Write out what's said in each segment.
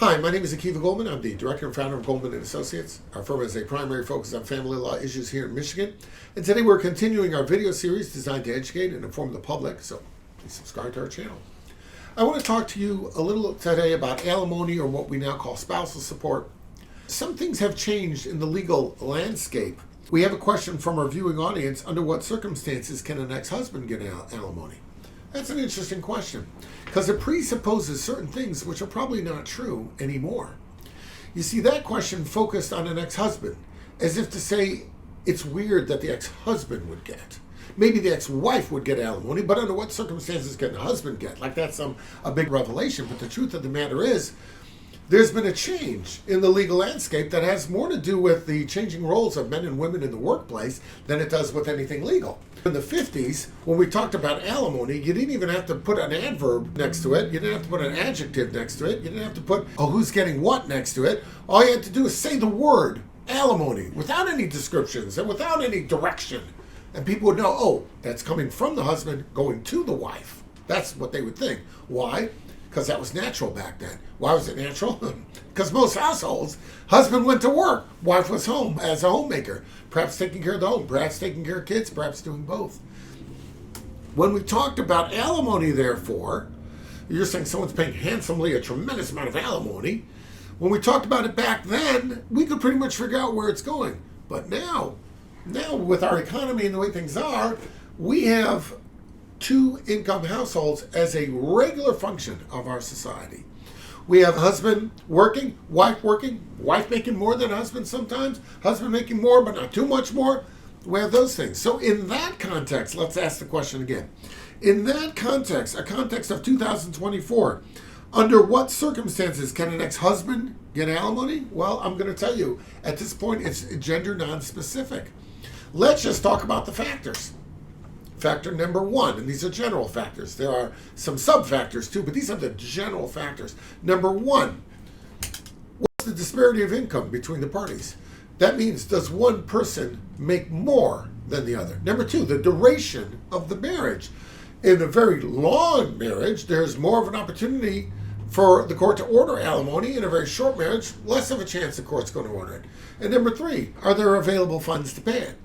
Hi, my name is Akiva Goldman. I'm the director and founder of Goldman and Associates. Our firm has a primary focus on family law issues here in Michigan. And today we're continuing our video series designed to educate and inform the public, so please subscribe to our channel. I want to talk to you a little today about alimony, or what we now call spousal support. Some things have changed in the legal landscape. We have a question from our viewing audience: under what circumstances can an ex-husband get alimony? That's an interesting question, because it presupposes certain things which are probably not true anymore. You see, that question focused on an ex-husband, as if to say it's weird that the ex-husband would get. Maybe the ex-wife would get alimony, but under what circumstances can the husband get? Like that's a big revelation. But the truth of the matter is, there's been a change in the legal landscape that has more to do with the changing roles of men and women in the workplace than it does with anything legal. In the 50s, when we talked about alimony, you didn't even have to put an adverb next to it. You didn't have to put an adjective next to it. You didn't have to put who's getting what next to it. All you had to do is say the word alimony without any descriptions and without any direction. And people would know, oh, that's coming from the husband going to the wife. That's what they would think. Why? Because that was natural back then. Why was it natural? Because most households, husband went to work, wife was home as a homemaker, perhaps taking care of the home, perhaps taking care of kids, perhaps doing both. When we talked about alimony, therefore, you're saying someone's paying handsomely a tremendous amount of alimony. When we talked about it back then, we could pretty much figure out where it's going. But now with our economy and the way things are, we have two-income households as a regular function of our society. We have husband working, wife making more than husband sometimes, husband making more but not too much more. We have those things. So in that context, let's ask the question again. In that context, a context of 2024, under what circumstances can an ex-husband get alimony? Well, I'm going to tell you, at this point, it's gender non-specific. Let's just talk about the factors. Factor number one, and these are general factors. There are some sub-factors too, but these are the general factors. Number one, what's the disparity of income between the parties? That means, does one person make more than the other? Number two, the duration of the marriage. In a very long marriage, there's more of an opportunity for the court to order alimony. In a very short marriage, less of a chance the court's going to order it. And number three, are there available funds to pay it?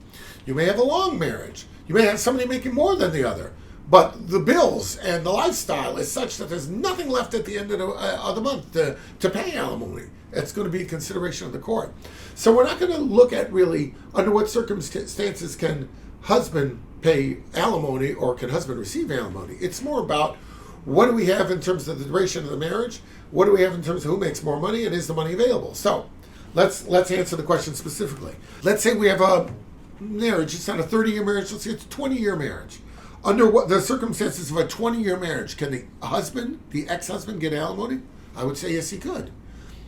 You may have a long marriage. You may have somebody making more than the other, but the bills and the lifestyle is such that there's nothing left at the end of the month to pay alimony. It's going to be a consideration of the court. So we're not going to look at really under what circumstances can husband pay alimony or can husband receive alimony. It's more about what do we have in terms of the duration of the marriage, what do we have in terms of who makes more money, and is the money available. So let's answer the question specifically. Let's say we have a marriage, it's not a 30-year marriage, let's say it's a 20-year marriage. Under what the circumstances of a 20-year marriage, can the husband, the ex-husband, get alimony? I would say yes, he could.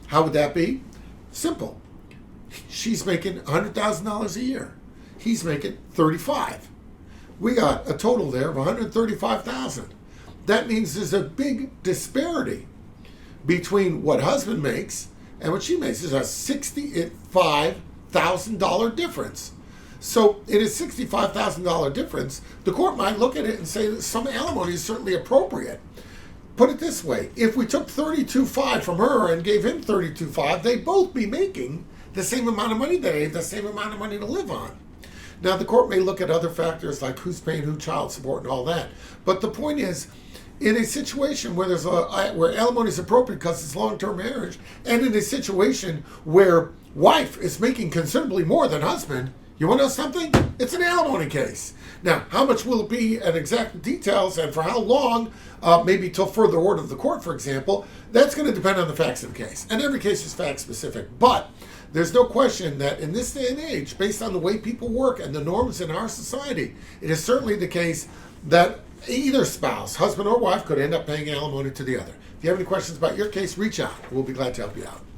How would that be? Simple. She's making $100,000 a year. He's making $35,000. We got a total there of $135,000. That means there's a big disparity between what husband makes and what she makes. There's a $65,000 difference. So in a $65,000 difference, the court might look at it and say that some alimony is certainly appropriate. Put it this way, if we took $32,500 from her and gave him $32,500, they'd both be making the same amount of money. They have the same amount of money to live on. Now the court may look at other factors like who's paying who, child support and all that. But the point is, in a situation where where alimony is appropriate because it's long-term marriage, and in a situation where wife is making considerably more than husband, you want to know something? It's an alimony case. Now, how much will it be and exact details and for how long, maybe till further order of the court, for example, that's going to depend on the facts of the case. And every case is fact-specific. But there's no question that in this day and age, based on the way people work and the norms in our society, it is certainly the case that either spouse, husband or wife, could end up paying alimony to the other. If you have any questions about your case, reach out. We'll be glad to help you out.